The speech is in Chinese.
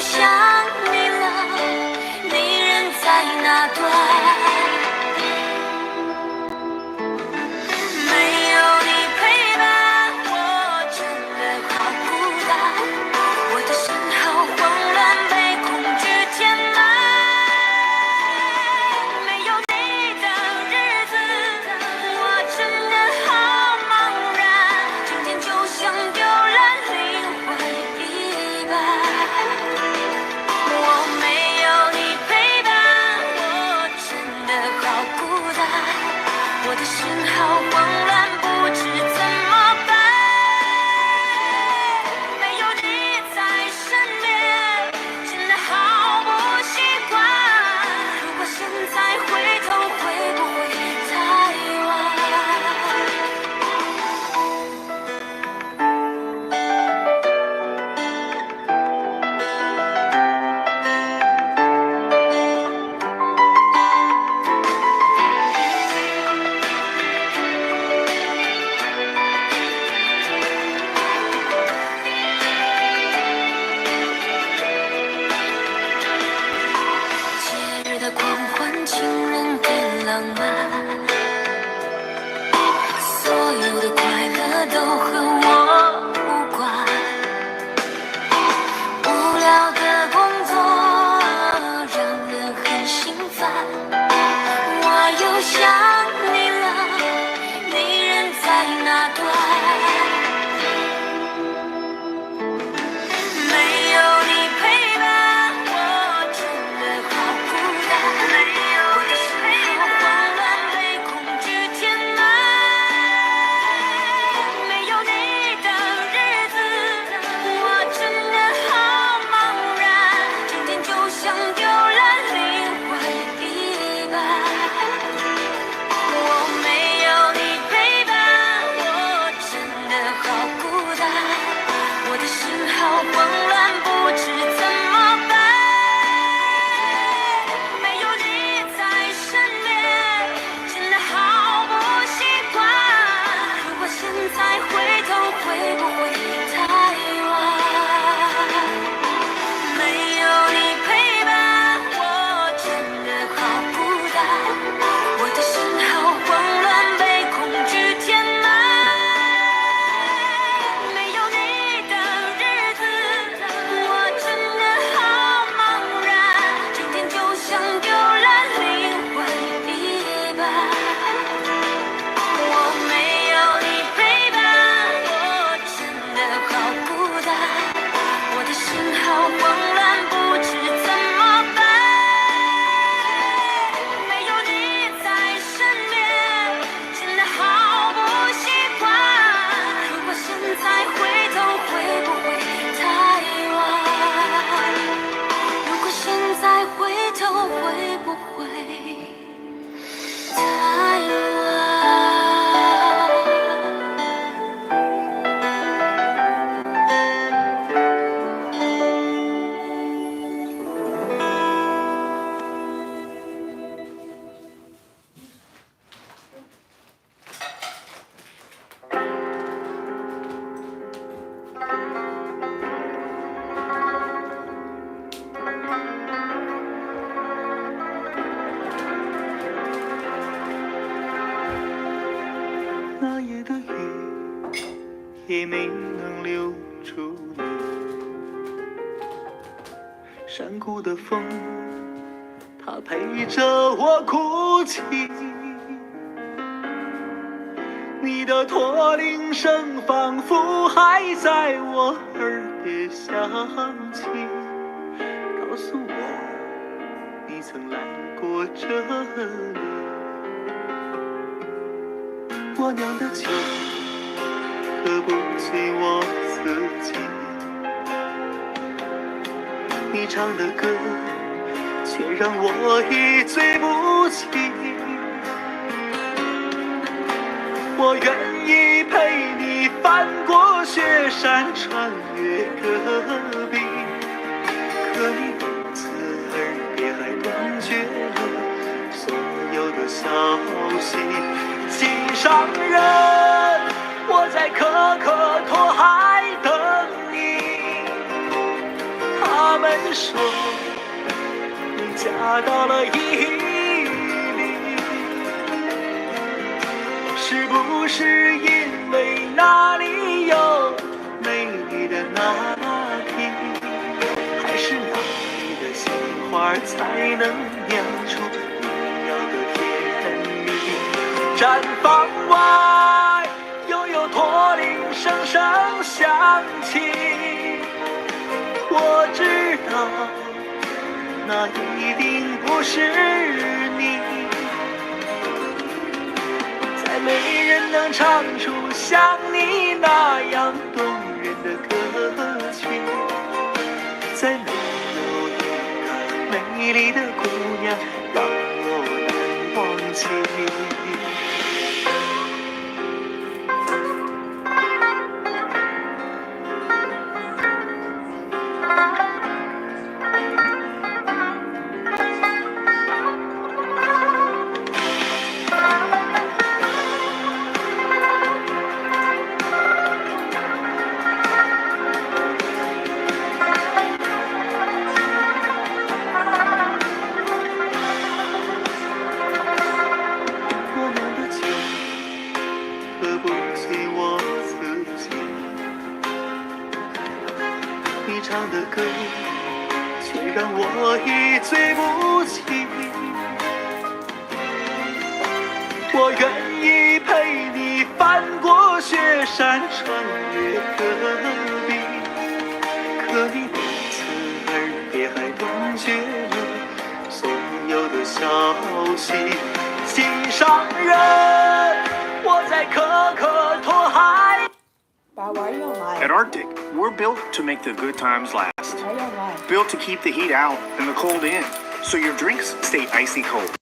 想你了，你人在哪端？没有你陪伴，我真的好孤单，我的心好慌乱，被恐惧填满。没有你的日子，我真的好茫然，整天就像丢了灵魂一般。我没有你陪伴，我真的好孤单，我的心好慌乱，不知怎么办。没有你在身边，真的好不习惯。如果现在回头，会不会太晚？节日的狂欢，情人的浪漫，所有的快乐都和我无关。无聊的工作让人很心烦，我又想你了，你人在哪端？没有你陪伴，我真的好孤单，我的心好慌乱，被恐惧填满。没有你的日子，我真的好茫然，整天就像丢了灵魂一般。我没有你陪伴，我真的好孤单，我的心好慌乱，不知怎么办。没有你在身边，真的好不习惯。如果现在回头，会不会太晚？没有你陪伴，我真的好孤单，我的心好慌乱，被恐惧填满。没有你的日子，我真的好茫然，整天就像丢了灵魂一般。我没有你陪伴，我真的好孤单，我的心好慌乱，不知怎么办。没有你在身边，真的好不习惯。如果现在回头，会不会太晚？如果现在回头，会不会太晚？那夜的雨也没能留住你，山谷的风，它陪着我哭泣。你的驼铃声仿佛还在我耳边响起，告诉我你曾来过这里。我酿的酒喝不醉我自己，你唱的歌却让我一醉不起。我愿意陪你翻过雪山，穿越戈壁，可你如此耳边还断绝了所有的消息。心上人，我在可可托海等你，他们说，你嫁到了伊犁，是不是因为那里有美丽的那匹，还是那里的鲜花才能酿出你要的甜蜜？毡房外又有驼铃声声响起，我知道那一定不是你，再没人能唱出像你那样动人的歌曲，再没有一个美丽的姑娘让我难忘记。喝不醉我自己，你唱的歌却让我一醉不起。我愿意陪你翻过雪山，穿越戈壁，可你从此耳边还断绝了所有的消息。心上人，我在可可托海。Bob, why are you alive? At Arctic, we're built to make the good times last. Why are you alive? Built to keep the heat out and the cold in, so your drinks stay icy cold.